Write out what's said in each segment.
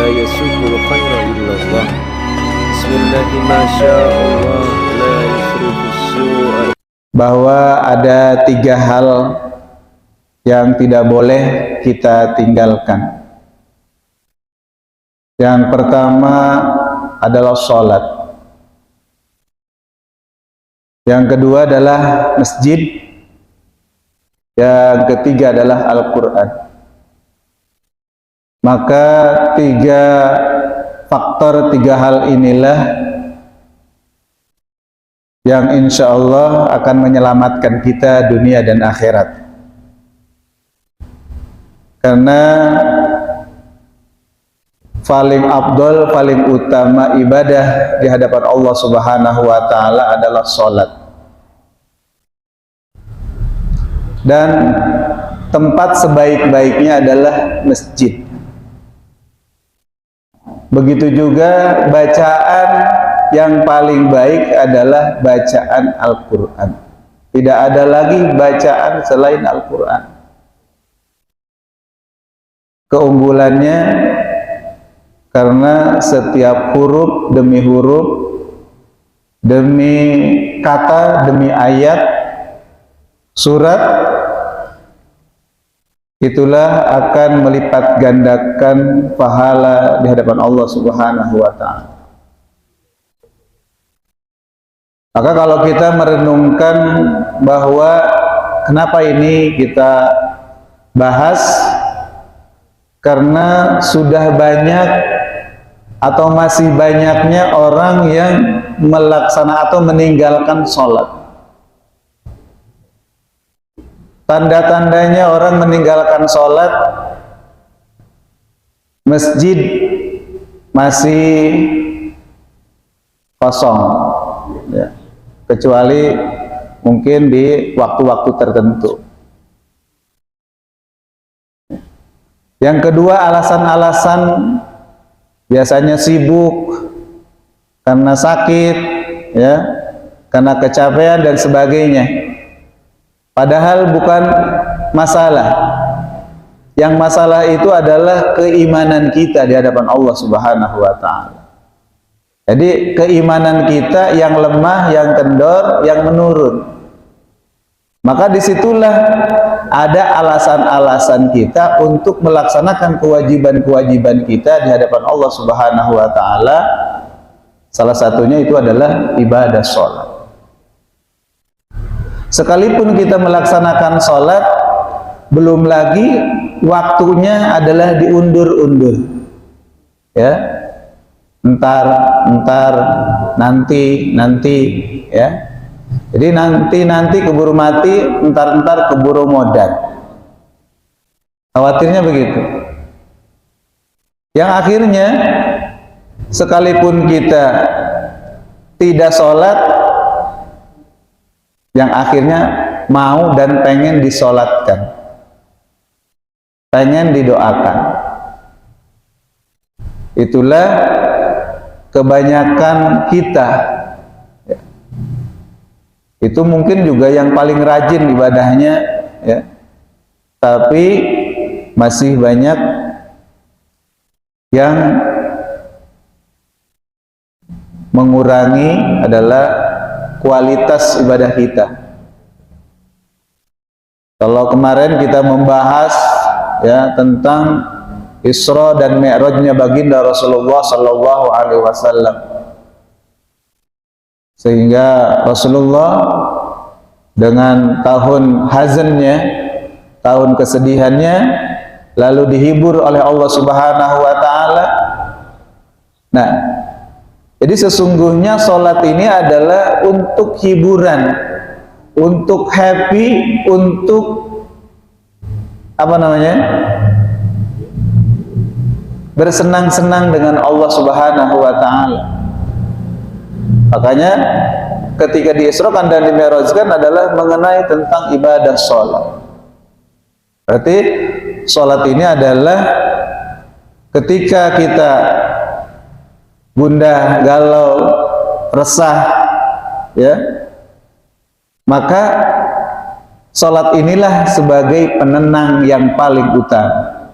yasubul khaira illallah. Bismillahi masyaallah la yusrifu su'a. Bahwa ada 3 hal yang tidak boleh kita tinggalkan. Yang pertama adalah sholat. Yang kedua adalah masjid. Yang ketiga adalah Al-Quran. Maka 3 faktor, 3 hal inilah yang insya Allah akan menyelamatkan kita dunia dan akhirat. Karena paling afdol, paling utama ibadah di hadapan Allah Subhanahu wa Ta'ala adalah sholat. Dan tempat sebaik-baiknya adalah masjid. Begitu juga bacaan yang paling baik adalah bacaan Al-Quran. Tidak ada lagi bacaan selain Al-Quran. Keunggulannya karena setiap huruf demi huruf, demi kata, demi ayat, surat, itulah akan melipat gandakan pahala di hadapan Allah Subhanahu wa Ta'ala. Maka kalau kita merenungkan bahwa kenapa ini kita bahas, karena sudah banyak atau masih banyaknya orang yang melaksanakan atau meninggalkan sholat. Tanda-tandanya orang meninggalkan sholat, masjid masih kosong, ya, kecuali mungkin di waktu-waktu tertentu. Yang kedua, alasan-alasan biasanya sibuk, karena sakit, ya, karena kecapean dan sebagainya. Padahal bukan masalah. Yang masalah itu adalah keimanan kita di hadapan Allah Subhanahu wa Ta'ala. Jadi keimanan kita yang lemah, yang kendor, yang menurun. Maka disitulah ada alasan-alasan kita untuk melaksanakan kewajiban-kewajiban kita di hadapan Allah Subhanahu wa Ta'ala. Salah satunya itu adalah ibadah sholat. Sekalipun kita melaksanakan sholat, belum lagi waktunya adalah diundur-undur, ya, entar, nanti, ya. Jadi nanti keburu mati, entar keburu modal. Khawatirnya begitu. Yang akhirnya sekalipun kita tidak sholat, yang akhirnya mau dan pengen disolatkan, pengen didoakan. Itulah kebanyakan kita. Itu mungkin juga yang paling rajin ibadahnya, ya, tapi masih banyak yang mengurangi adalah kualitas ibadah kita. Kalau kemarin kita membahas, ya, tentang Isra dan Mi'rajnya baginda Rasulullah Sallallahu Alaihi Wasallam, sehingga Rasulullah dengan tahun hazannya, tahun kesedihannya, lalu dihibur oleh Allah Subhanahu wa Ta'ala. Nah, jadi sesungguhnya sholat ini adalah untuk hiburan, untuk happy, untuk apa namanya, bersenang-senang dengan Allah Subhanahu wa Ta'ala. Makanya ketika diisrokan dan dimi'rajkan adalah mengenai tentang ibadah sholat. Berarti sholat ini adalah ketika kita gundah, galau, resah, ya, maka sholat inilah sebagai penenang yang paling utama.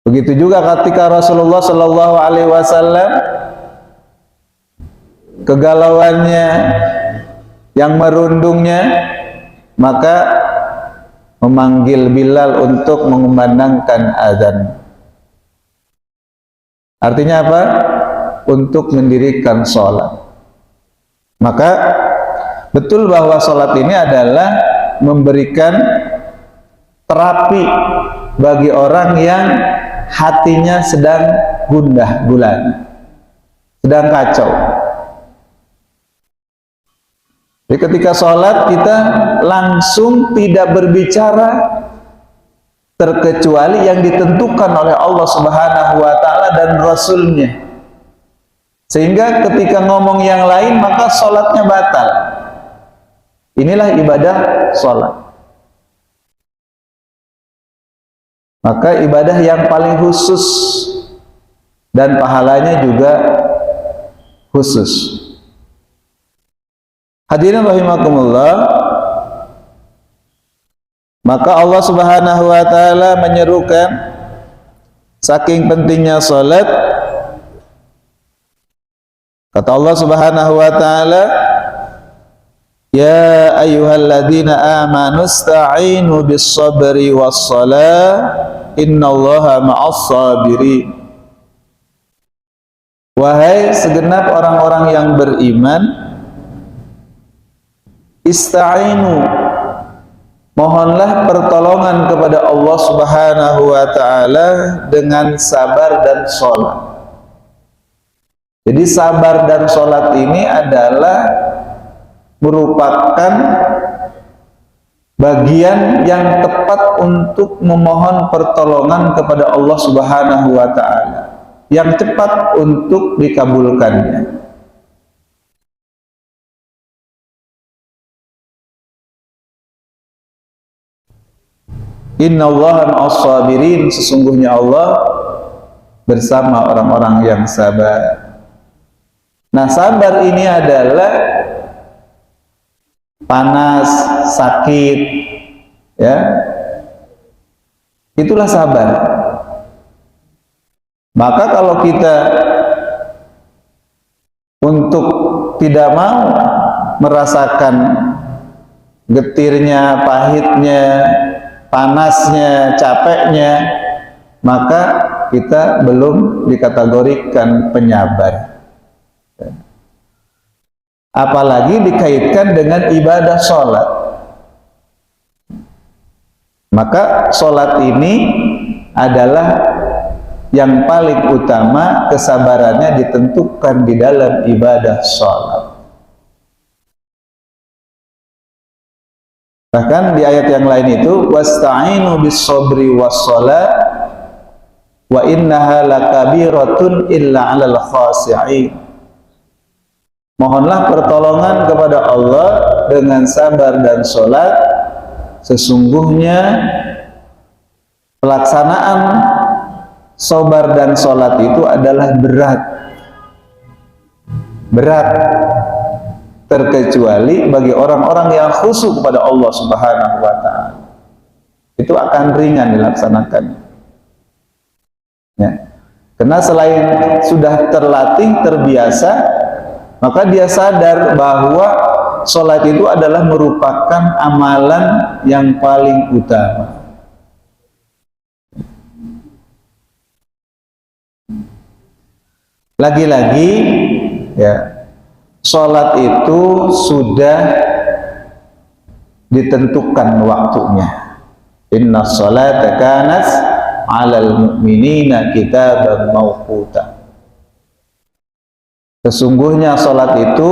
Begitu juga ketika Rasulullah Shallallahu Alaihi Wasallam kegalauannya yang merundungnya, maka memanggil Bilal untuk mengumandangkan azan. Artinya apa? Untuk mendirikan sholat. Maka betul bahwa sholat ini adalah memberikan terapi bagi orang yang hatinya sedang gundah gulana, sedang kacau. Jadi ketika sholat kita langsung tidak berbicara terkecuali yang ditentukan oleh Allah Subhanahu wa Ta'ala dan Rasulnya, sehingga ketika ngomong yang lain maka sholatnya batal. Inilah ibadah sholat. Maka ibadah yang paling khusus dan pahalanya juga khusus. Hadirin rahimakumullah, maka Allah Subhanahu wa Ta'ala menyerukan saking pentingnya salat. Kata Allah Subhanahu wa Ta'ala, ya ayyuhalladzina amanu ista'inu bis-sabri was-salah innallaha ma'as sabirin. Wahai segenap orang-orang yang beriman, ista'inu, mohonlah pertolongan kepada Allah Subhanahu wa Ta'ala dengan sabar dan sholat. Jadi sabar dan sholat ini adalah merupakan bagian yang tepat untuk memohon pertolongan kepada Allah Subhanahu wa Ta'ala, yang cepat untuk dikabulkannya. Innallaha ma'as sabirin, sesungguhnya Allah bersama orang-orang yang sabar. Nah, sabar ini adalah panas, sakit, ya. Itulah sabar. Maka kalau kita untuk tidak mau merasakan getirnya, pahitnya, panasnya, capeknya, maka kita belum dikategorikan penyabar. Apalagi dikaitkan dengan ibadah sholat. Maka sholat ini adalah yang paling utama, kesabarannya ditentukan di dalam ibadah sholat. Bahkan di ayat yang lain itu, wasta'inu bis-sabri was-shalah wa innaha lakabiratun illa 'alal khashi'in. Mohonlah pertolongan kepada Allah dengan sabar dan sholat. Sesungguhnya pelaksanaan sabar dan sholat itu adalah berat. Berat. Terkecuali bagi orang-orang yang khusyuk kepada Allah Subhanahu wa Ta'ala, itu akan ringan dilaksanakan, ya. Karena selain sudah terlatih, terbiasa, maka dia sadar bahwa sholat itu adalah merupakan amalan yang paling utama. Lagi-lagi, ya, sholat itu sudah ditentukan waktunya. Inna sholata kanat 'alal mu'minina kitaban mawquta. Sesungguhnya sholat itu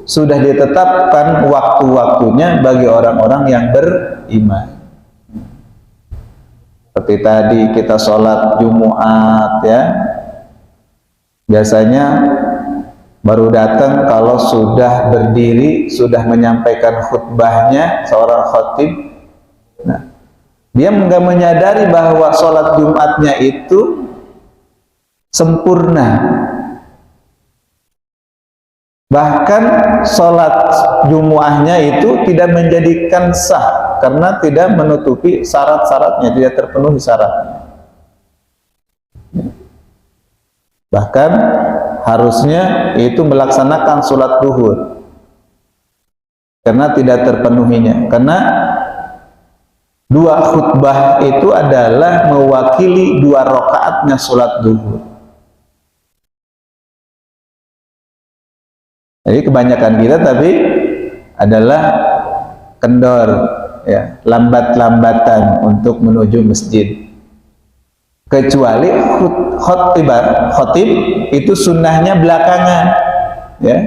sudah ditetapkan waktu-waktunya bagi orang-orang yang beriman. Seperti tadi kita sholat Jumat, ya, biasanya baru datang kalau sudah berdiri, sudah menyampaikan khutbahnya seorang khatib. Nah, dia nggak menyadari bahwa sholat Jumatnya itu sempurna. Bahkan sholat Jumuahnya itu tidak menjadikan sah karena tidak menutupi syarat-syaratnya, tidak terpenuhi syaratnya. Bahkan harusnya itu melaksanakan sholat duhur, karena tidak terpenuhinya. Karena dua khutbah itu adalah mewakili 2 rakaatnya sholat duhur. Jadi kebanyakan kita tapi adalah kendor, ya, lambat-lambatan untuk menuju masjid. Kecuali khotib itu sunnahnya belakangan, ya.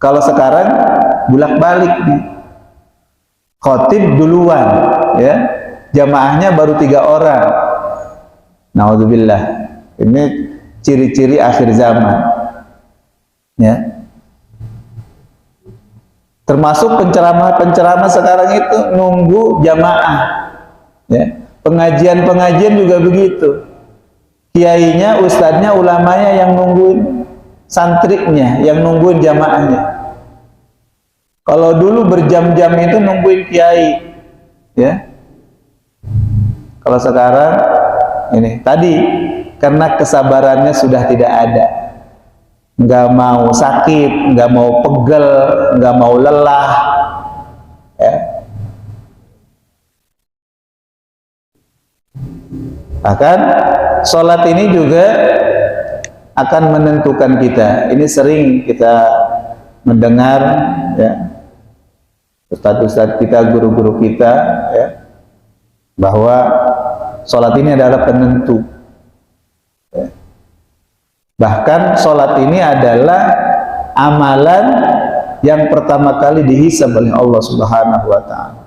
Kalau sekarang bolak-balik nih, khotib duluan, ya, jamaahnya baru 3 orang. Naudzubillah, ini ciri-ciri akhir zaman, ya. Termasuk penceramah-penceramah sekarang itu nunggu jamaah, ya. Pengajian-pengajian juga begitu. Kiainya, ustadznya, ulamanya yang nungguin santrinya, yang nungguin jamaahnya. Kalau dulu berjam-jam itu nungguin kiai, ya. Kalau sekarang ini tadi karena kesabarannya sudah tidak ada, nggak mau sakit, nggak mau pegel, nggak mau lelah, ya. Bahkan sholat ini juga akan menentukan kita. Ini sering kita mendengar, ya, ustadz-ustadz kita, guru-guru kita, ya, bahwa sholat ini adalah penentu, ya. Bahkan sholat ini adalah amalan yang pertama kali dihisab oleh Allah Subhanahu wa Ta'ala.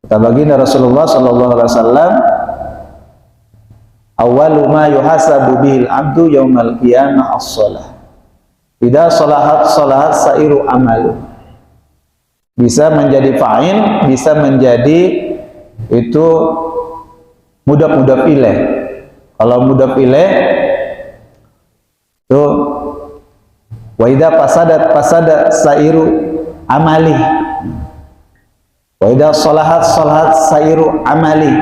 Kata baginda Rasulullah sallallahu alaihi wasallam, awwalu ma yuhasabu bihil abdu yaumal qiyamah as-shalah. Idza shalahat shalahat sairu amalu. Bisa menjadi fa'il, bisa menjadi itu mudhaf ilaih. Kalau mudhaf ilaih itu wa idza fasada sairu amali. Wa idza shalahat sairu amali,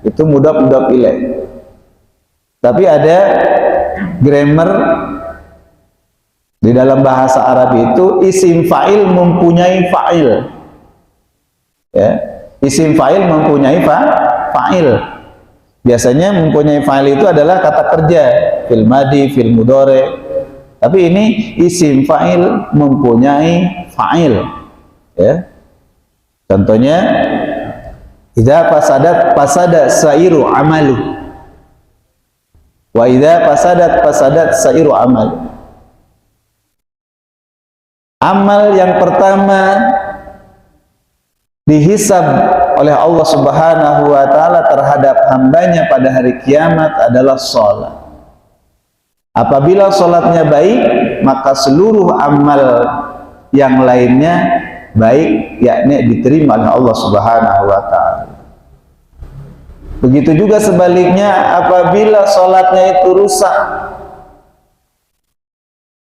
itu mudhaf ilaih. Tapi ada grammar di dalam bahasa Arab itu isim fa'il mempunyai fa'il, ya. Isim fa'il mempunyai fa'il. Biasanya mempunyai fa'il itu adalah kata kerja, fil madi, fil mudhari. Tapi ini isim fa'il mempunyai fa'il, ya. Contohnya, idza fasada sairu amalu, wa idza fasadat sairu amalu. Amal yang pertama dihisab oleh Allah Subhanahu wa Ta'ala terhadap hambanya pada hari kiamat adalah sholat. Apabila sholatnya baik, maka seluruh amal yang lainnya baik, yakni diterima oleh Allah Subhanahu wa Ta'ala. Begitu juga sebaliknya, apabila sholatnya itu rusak,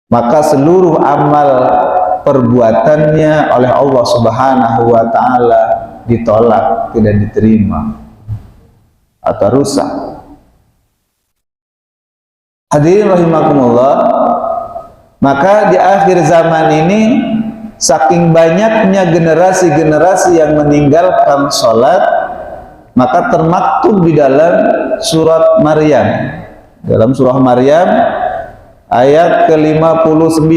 maka seluruh amal perbuatannya oleh Allah Subhanahu wa Ta'ala ditolak, tidak diterima atau rusak. Hadirin rahimakumullah, maka di akhir zaman ini saking banyaknya generasi-generasi yang meninggalkan sholat, maka termaktub di dalam surat Maryam. Dalam surah Maryam ayat ke-59.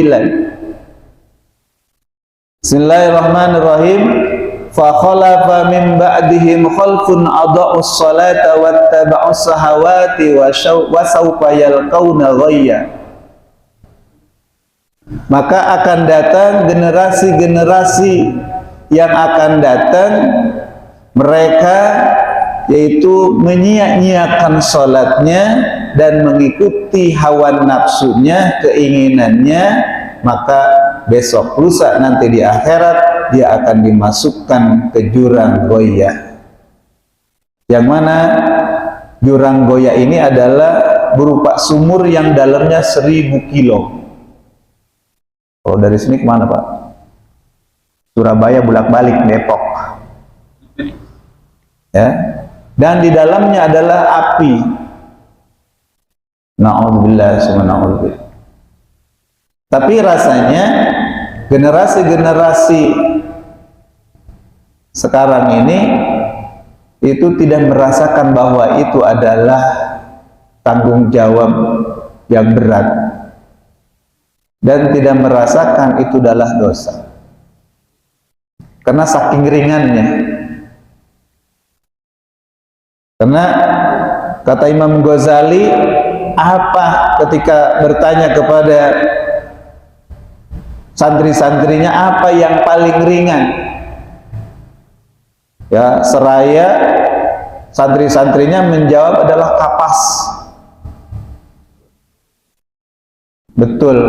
Bismillahirrahmanirrahim. Fa khalafa min ba'dihim khalfun adha'us salata wattaba'us shahawati wa sawfa yalqauna ghayya. Maka akan datang generasi-generasi yang akan datang, mereka yaitu menyia-nyiakan sholatnya dan mengikuti hawa nafsunya, keinginannya, maka besok lusa nanti di akhirat dia akan dimasukkan ke jurang goyah. Yang mana jurang goyah ini adalah berupa sumur yang dalamnya 1000 kilo. Kalau dari sini kemana Pak? Surabaya bolak-balik Depok, ya. Dan di dalamnya adalah api. Na'udzubillah, subhanallah. Tapi rasanya generasi-generasi sekarang ini itu tidak merasakan bahwa itu adalah tanggung jawab yang berat dan tidak merasakan itu adalah dosa karena saking ringannya. Karena kata Imam Ghazali, apa ketika bertanya kepada santri-santrinya apa yang paling ringan, ya seraya santri-santrinya menjawab adalah kapas. Betul.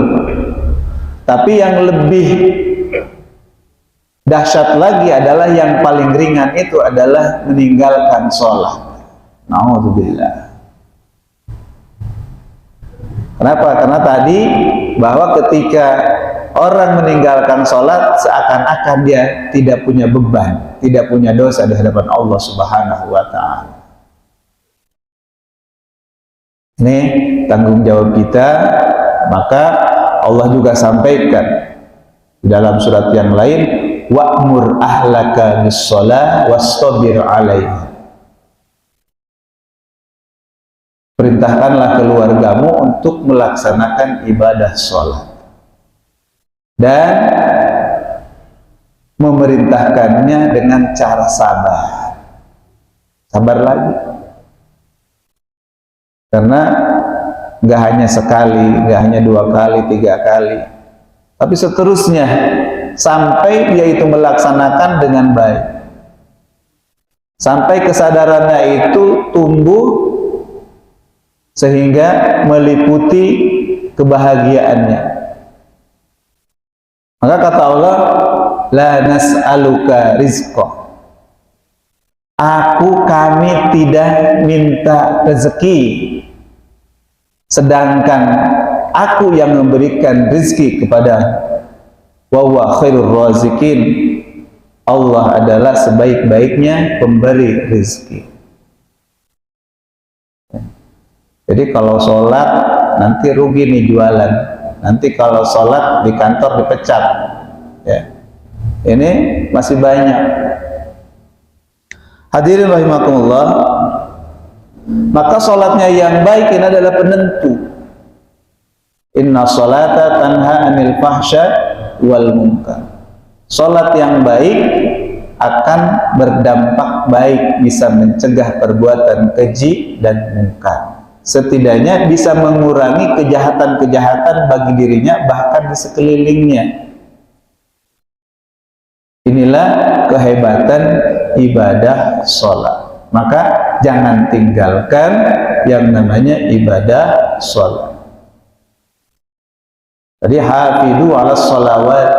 Tapi yang lebih dahsyat lagi adalah yang paling ringan itu adalah meninggalkan sholat. Na'udzubillah. Kenapa? Karena tadi bahwa ketika orang meninggalkan sholat seakan-akan dia tidak punya beban, tidak punya dosa di hadapan Allah Subhanahu wa Ta'ala. Ini tanggung jawab kita. Maka Allah juga sampaikan di dalam surat yang lain, wa'mur ahlaka bis-shalah wastabir 'alaiha. Perintahkanlah keluargamu untuk melaksanakan ibadah sholat dan memerintahkannya dengan cara sabar. Sabar lagi, karena nggak hanya sekali, nggak hanya 2 kali, 3 kali, tapi seterusnya sampai dia itu melaksanakan dengan baik, sampai kesadarannya itu tumbuh sehingga meliputi kebahagiaannya. Maka kata Allah, la nas'aluka rizqa, kami tidak minta rezeki, sedangkan aku yang memberikan rezeki kepada wa huwa khairur razikin. Allah adalah sebaik-baiknya pemberi rezeki. Jadi kalau sholat nanti rugi nih jualan, nanti kalau sholat di kantor dipecat, ya. Ini masih banyak. Hadirin rahimakumullah. Maka sholatnya yang baik ini adalah penentu. Inna sholata tanha anil fahsya wal munkar. Sholat yang baik akan berdampak baik, bisa mencegah perbuatan keji dan munkar. Setidaknya bisa mengurangi kejahatan-kejahatan bagi dirinya bahkan di sekelilingnya. Inilah kehebatan ibadah sholat. Maka jangan tinggalkan yang namanya ibadah sholat. Jadi hafidhu ala sholawat,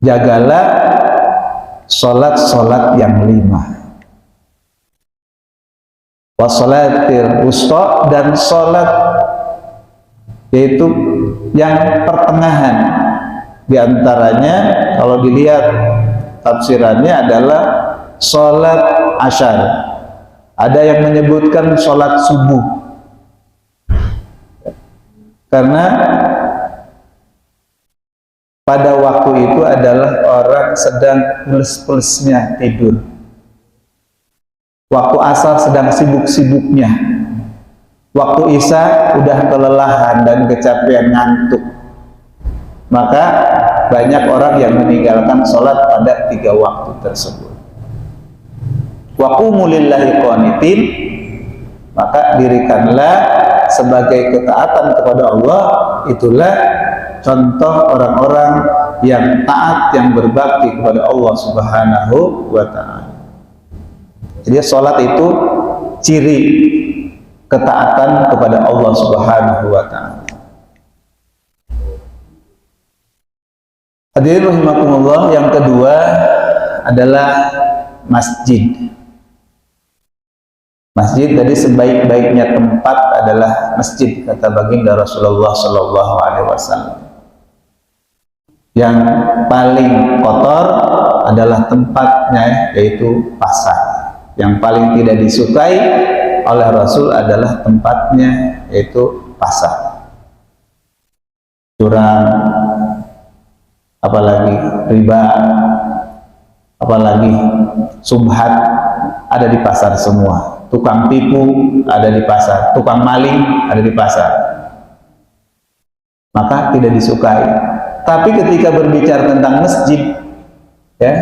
jagalah sholat-sholat yang 5. Wassalatil wusta, dan sholat yaitu yang pertengahan. Di antaranya kalau dilihat tafsirannya adalah sholat asyar. Ada yang menyebutkan sholat subuh, karena pada waktu itu adalah orang sedang plus-plusnya tidur. Waktu asar sedang sibuk-sibuknya. Waktu isya udah kelelahan dan kecapean, ngantuk. Maka banyak orang yang meninggalkan sholat pada 3 waktu tersebut. Wa qumu lillahi qanitin, maka dirikanlah sebagai ketaatan kepada Allah. Itulah contoh orang-orang yang taat, yang berbakti kepada Allah Subhanahu wa Ta'ala. Jadi sholat itu ciri ketaatan kepada Allah Subhanahu wa Ta'ala. Hadirin rahimakumullah, yang kedua adalah masjid. Masjid tadi sebaik-baiknya tempat adalah masjid, kata baginda Rasulullah Sallallahu Alaihi Wasallam. Yang paling kotor adalah tempatnya, yaitu pasar. Yang paling tidak disukai oleh Rasul adalah tempatnya, yaitu pasar. Curang, apalagi riba, apalagi subhat, ada di pasar semua. Tukang tipu ada di pasar, tukang maling ada di pasar. Maka tidak disukai. Tapi ketika berbicara tentang masjid, ya,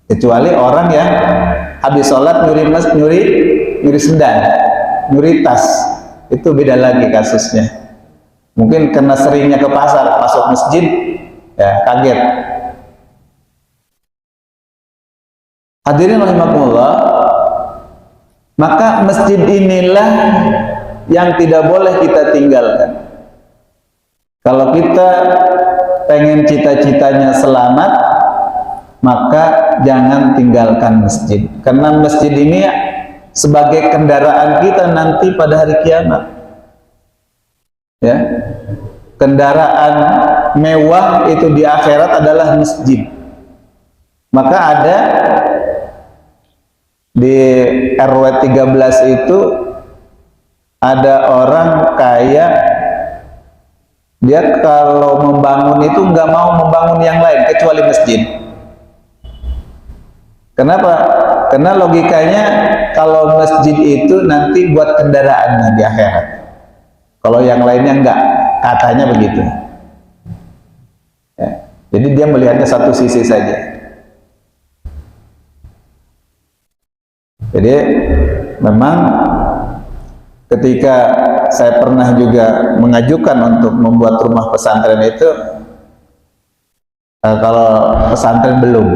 kecuali orang yang habis sholat nyuri sendal, nyuri tas, itu beda lagi kasusnya. Mungkin karena seringnya ke pasar, masuk masjid, ya kaget. Hadirin rahimakumullah, maka masjid inilah yang tidak boleh kita tinggalkan. Kalau kita pengen cita-citanya selamat, maka jangan tinggalkan masjid. Karena masjid ini sebagai kendaraan kita nanti pada hari kiamat. Ya, kendaraan mewah itu di akhirat adalah masjid. Maka ada di RW 13 itu ada orang kaya, dia kalau membangun itu nggak mau membangun yang lain kecuali masjid. Kenapa? Karena logikanya kalau masjid itu nanti buat kendaraannya di akhirat. Kalau yang lainnya enggak, katanya begitu. Ya. Jadi dia melihatnya satu sisi saja. Jadi memang ketika saya pernah juga mengajukan untuk membuat rumah pesantren itu, kalau pesantren belum,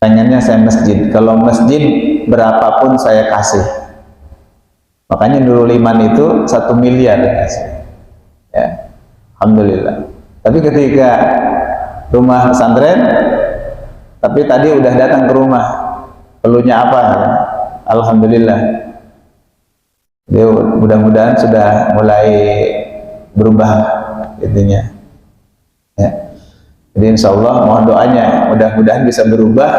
pengennya saya masjid. Kalau masjid berapapun saya kasih. Makanya Nurul Iman itu 1 miliar ya, alhamdulillah. Tapi ketika rumah pesantren, tapi tadi udah datang ke rumah, perlunya apa? Alhamdulillah. Jadi mudah-mudahan sudah mulai berubah intinya. Ya. Jadi insya Allah mohon doanya, mudah-mudahan bisa berubah,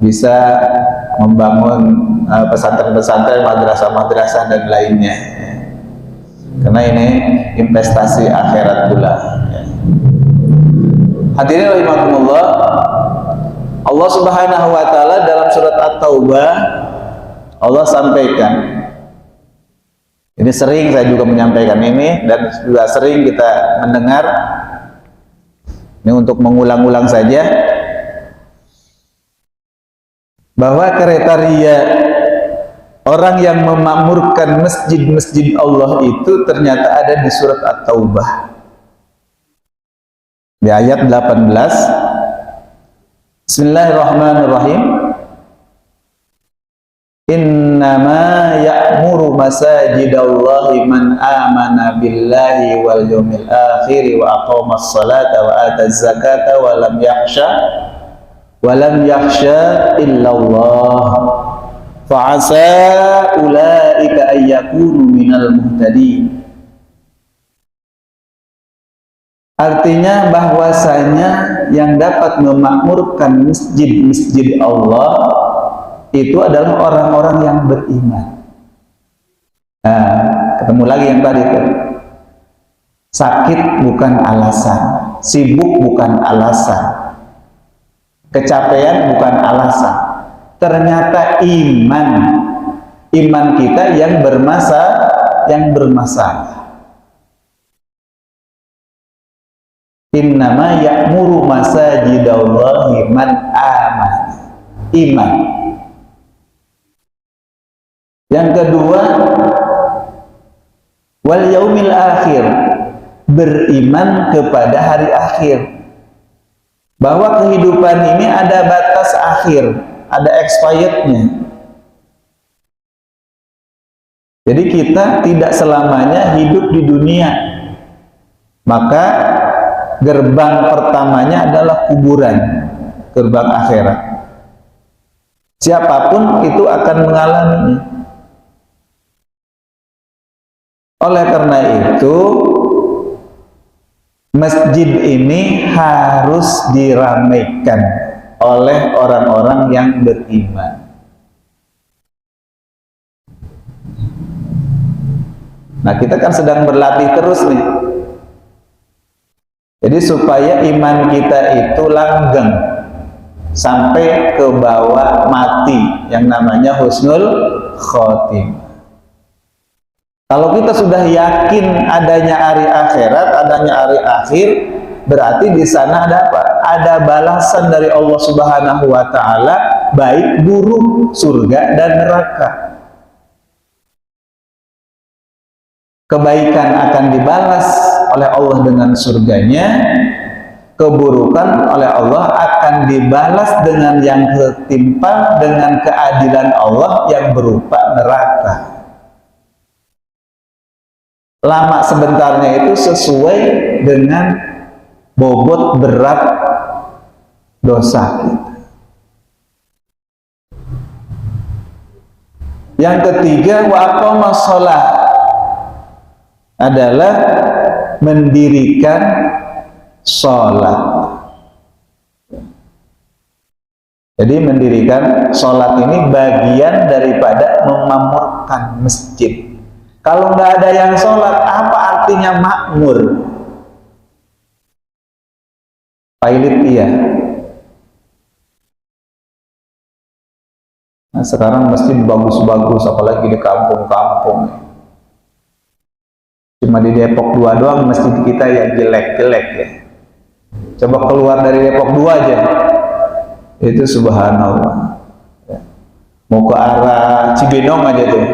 bisa membangun pesantren-pesantren, madrasah-madrasah dan lainnya. Karena ini investasi akhirat pula. Ya. Hadirin rahimakumullah, Allah Subhanahu wa taala dalam surat At-Taubah Allah sampaikan. Ini sering saya juga menyampaikan ini dan juga sering kita mendengar. Ini untuk mengulang-ulang saja bahwa kriteria orang yang memakmurkan masjid-masjid Allah itu ternyata ada di surat At-Taubah di ayat 18. Bismillahirrahmanirrahim. Innama ya'muru masajidallahi man amana billahi wal yawmil akhir wa aqamas salata wa ataz zakata wa lam yakhsha illallah fa'asa ulaika ayyakunu minal muhtadin. Artinya bahwasanya yang dapat memakmurkan masjid-masjid Allah itu adalah orang-orang yang beriman. Nah, ketemu lagi yang tadi itu. Sakit bukan alasan, sibuk bukan alasan, kecapean bukan alasan. Ternyata iman kita yang bermasalah. Innama ya'muru masajidallahi man amana. Iman. Yang kedua, wal yaumil akhir, beriman kepada hari akhir. Bahwa kehidupan ini ada batas akhir, ada expirednya. Jadi kita tidak selamanya hidup di dunia. Maka gerbang pertamanya adalah kuburan, gerbang akhirat. Siapapun itu akan mengalaminya. Oleh karena itu, masjid ini harus diramaikan oleh orang-orang yang beriman. Nah, kita kan sedang berlatih terus nih. Jadi supaya iman kita itu langgeng sampai ke bawah mati, yang namanya husnul khotimah. Kalau kita sudah yakin adanya hari akhirat, adanya hari akhir, berarti di sana ada apa? Ada balasan dari Allah Subhanahu wa taala, baik buruk, surga dan neraka. Kebaikan akan dibalas oleh Allah dengan surganya, keburukan oleh Allah akan dibalas dengan yang tertimpa dengan keadilan Allah yang berupa neraka. Lama sebentarnya itu sesuai dengan bobot berat dosa kita. Yang ketiga, wa aqama shalah, adalah mendirikan sholat. Jadi mendirikan sholat ini bagian daripada memakmurkan masjid. Kalau nggak ada yang sholat, apa artinya makmur? Pailit iya. Nah, sekarang masjid bagus-bagus, apalagi di kampung-kampung. Cuma di Depok 2 doang masjid kita yang jelek-jelek ya. Coba keluar dari Depok 2 aja, itu subhanallah ya. Mau ke arah Cibinong aja tuh,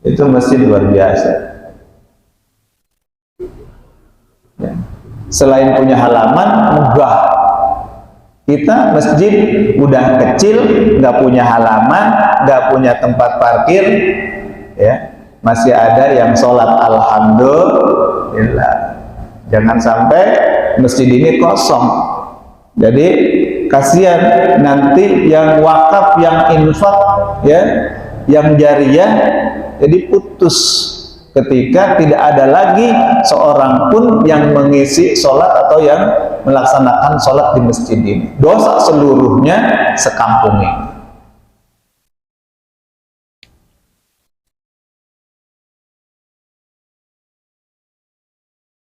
itu masjid luar biasa ya. Selain punya halaman megah, kita masjid udah kecil, nggak punya halaman, nggak punya tempat parkir ya, masih ada yang sholat alhamdulillah. Jangan sampai masjid ini kosong. Jadi kasihan nanti yang wakaf, yang infak ya, yang jariyah, jadi putus ketika tidak ada lagi seorang pun yang mengisi sholat atau yang melaksanakan sholat di masjid ini. Dosa seluruhnya sekampung ini.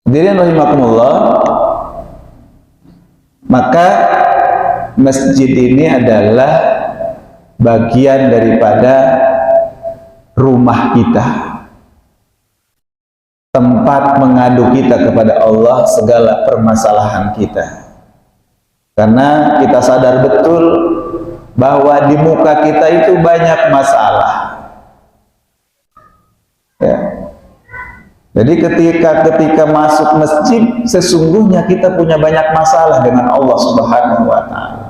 Hadirin rahimakumullah, maka masjid ini adalah bagian daripada rumah kita, tempat mengadu kita kepada Allah segala permasalahan kita. Karena kita sadar betul bahwa di muka kita itu banyak masalah ya. Jadi ketika masuk masjid, sesungguhnya kita punya banyak masalah dengan Allah Subhanahu wa taala.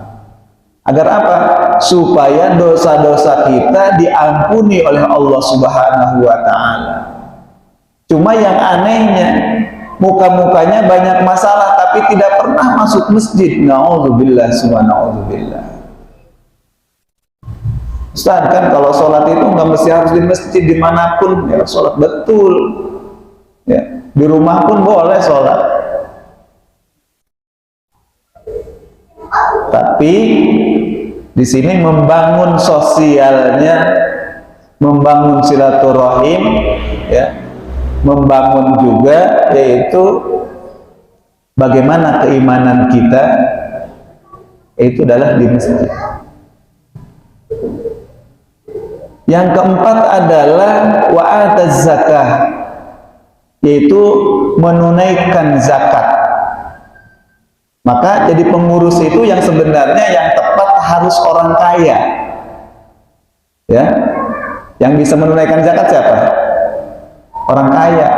Agar apa? Supaya dosa-dosa kita diampuni oleh Allah Subhanahu wa taala. Cuma yang anehnya, muka-mukanya banyak masalah tapi tidak pernah masuk masjid. Na'udzubillah, subhanallah. Ustaz, kan kalau sholat itu nggak mesti harus di masjid, dimanapun ya sholat betul. Ya, di rumah pun boleh sholat. Tapi di sini membangun sosialnya, membangun silaturahim, ya, membangun juga yaitu bagaimana keimanan kita itu adalah di masjid. Yang keempat adalah wa'ataz zakah, yaitu menunaikan zakat. Maka jadi pengurus itu yang sebenarnya yang tepat harus orang kaya ya. Yang bisa menunaikan zakat siapa? Orang kaya.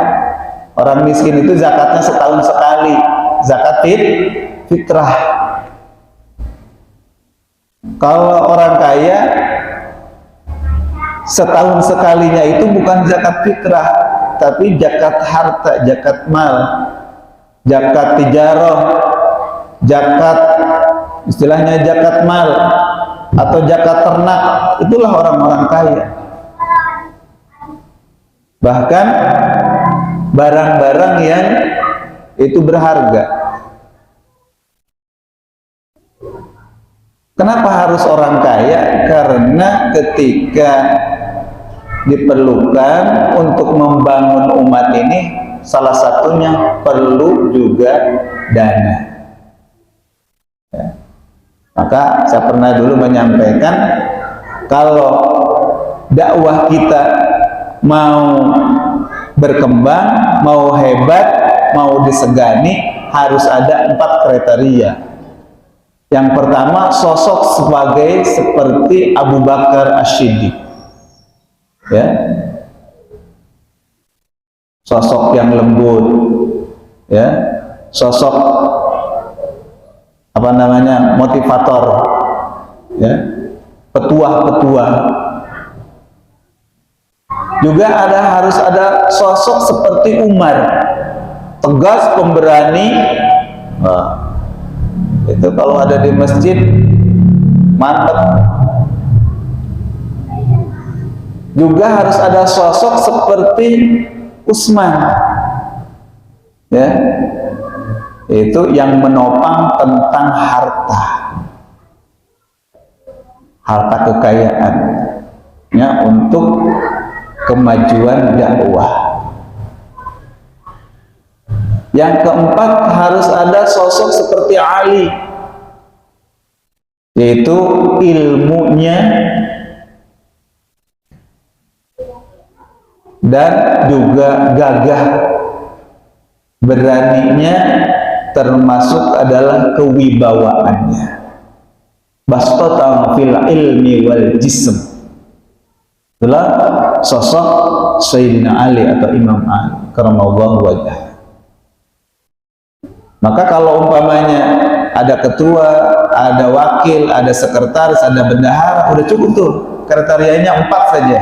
Orang miskin itu zakatnya setahun sekali, zakat fitrah. Kalau orang kaya setahun sekalinya itu bukan zakat fitrah, tapi zakat harta, zakat mal, zakat tijarah, zakat istilahnya zakat mal atau zakat ternak. Itulah orang-orang kaya. Bahkan barang-barang yang itu berharga. Kenapa harus orang kaya? Karena ketika diperlukan untuk membangun umat ini, salah satunya perlu juga dana. Ya. Maka saya pernah dulu menyampaikan, kalau dakwah kita mau berkembang, mau hebat, mau disegani, harus ada 4 kriteria. Yang pertama, sosok seperti Abu Bakar As-Siddiq, ya, sosok yang lembut, ya, sosok apa namanya, motivator, ya, petuah-petuah. Juga harus ada sosok seperti Umar, tegas, pemberani. Nah, itu kalau ada di masjid mantap. Juga harus ada sosok seperti Utsman, ya, itu yang menopang tentang harta kekayaan, ya, untuk kemajuan dakwah. Yang keempat, harus ada sosok seperti Ali, yaitu ilmunya dan juga gagah beraninya, termasuk adalah kewibawaannya. Bastatan fil ilmi wal jism. Itulah sosok Sayyidina Ali atau Imam Ali karamallahu wajhah. Maka kalau umpamanya ada ketua, ada wakil, ada sekretaris, ada bendahara, udah cukup tuh, kriterianya 4 saja.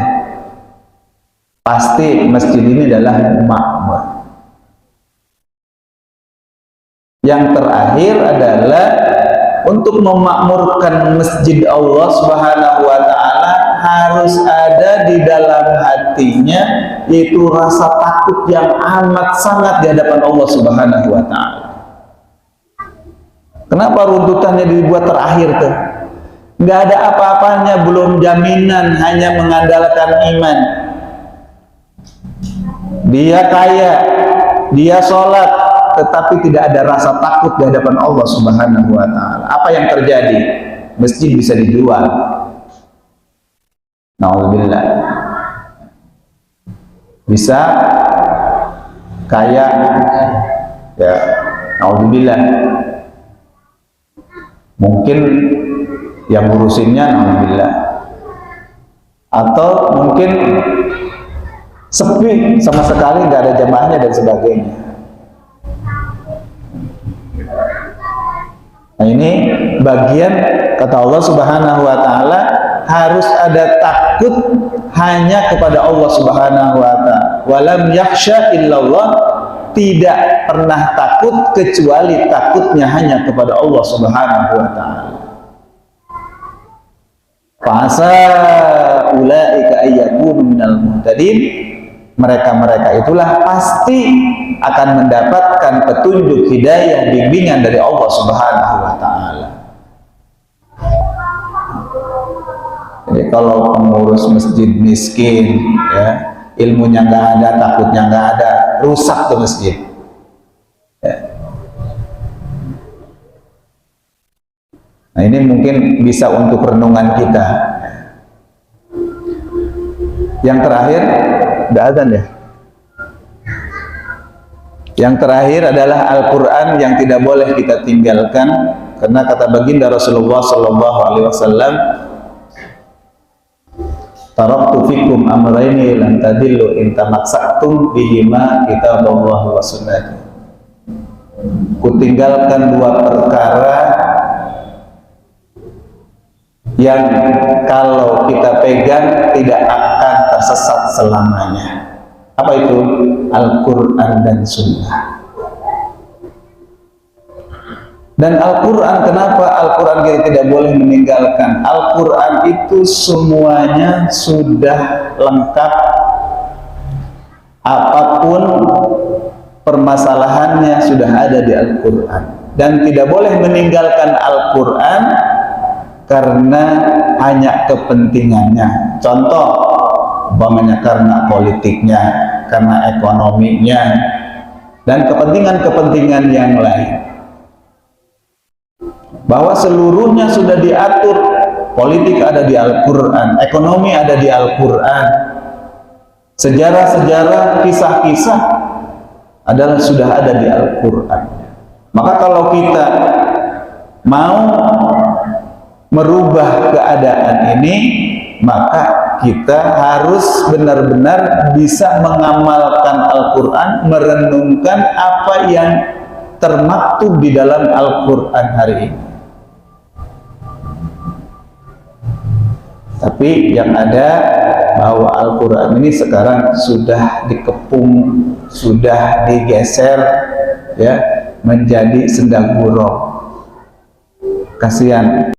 Pasti masjid ini adalah makmur. Yang terakhir adalah untuk memakmurkan masjid Allah Subhanahu wa ta'ala, harus ada di dalam hatinya, yaitu rasa takut yang amat sangat di hadapan Allah Subhanahu wa ta'ala. Kenapa runtutannya dibuat terakhir tuh? Nggak ada apa-apanya, belum jaminan, hanya mengandalkan iman. Dia kaya, dia sholat, tetapi tidak ada rasa takut di hadapan Allah Subhanahu wa ta'ala. Apa yang terjadi? Masjid bisa dijual. Na'udzubillah. Bisa kaya, ya, na'udzubillah. Mungkin yang ngurusinnya na'udzubillah. Atau mungkin sepi sama sekali, nggak ada jamaahnya dan sebagainya. Nah, ini bagian kata Allah Subhanahu wa ta'ala, harus ada takut hanya kepada Allah Subhanahu wa ta'ala. Walam yakhsha illallah, tidak pernah takut kecuali takutnya hanya kepada Allah Subhanahu wa ta'ala. Fa'asa ulaika ayyakunu minal muhtadin, mereka-mereka itulah pasti akan mendapatkan petunjuk, hidayah, bimbingan dari Allah Subhanahu wa ta'ala. Jadi kalau pengurus masjid miskin, ya, ilmunya nggak ada, takutnya nggak ada, rusak tuh masjid, ya. Nah, ini mungkin bisa untuk renungan kita. Yang terakhir, udah azan ya. Yang terakhir adalah Al-Quran yang tidak boleh kita tinggalkan, karena kata baginda Rasulullah Sallallahu Alaihi Wasallam, taraktu fikum amrayni lan tadillu in tamassaktum bihima kitaballah wa sunnati. Kutinggalkan 2 perkara yang kalau kita pegang tidak akan tersesat selamanya. Apa itu? Al-Quran dan Sunnah. Dan Al-Quran, kenapa Al-Quran kita tidak boleh meninggalkan? Al-Quran itu semuanya sudah lengkap. Apapun permasalahannya sudah ada di Al-Quran. Dan tidak boleh meninggalkan Al-Quran karena hanya kepentingannya. Contoh, umpamanya karena politiknya, karena ekonominya, dan kepentingan-kepentingan yang lain. Bahwa seluruhnya sudah diatur, politik ada di Al-Quran, ekonomi ada di Al-Quran, sejarah-sejarah, kisah-kisah adalah sudah ada di Al-Quran. Maka kalau kita mau merubah keadaan ini, maka kita harus benar-benar bisa mengamalkan Al-Quran, merenungkan apa yang termaktub di dalam Al-Quran hari ini. Tapi yang ada bahwa Al-Quran ini sekarang sudah dikepung, sudah digeser, ya, menjadi sendagurau. Kasihan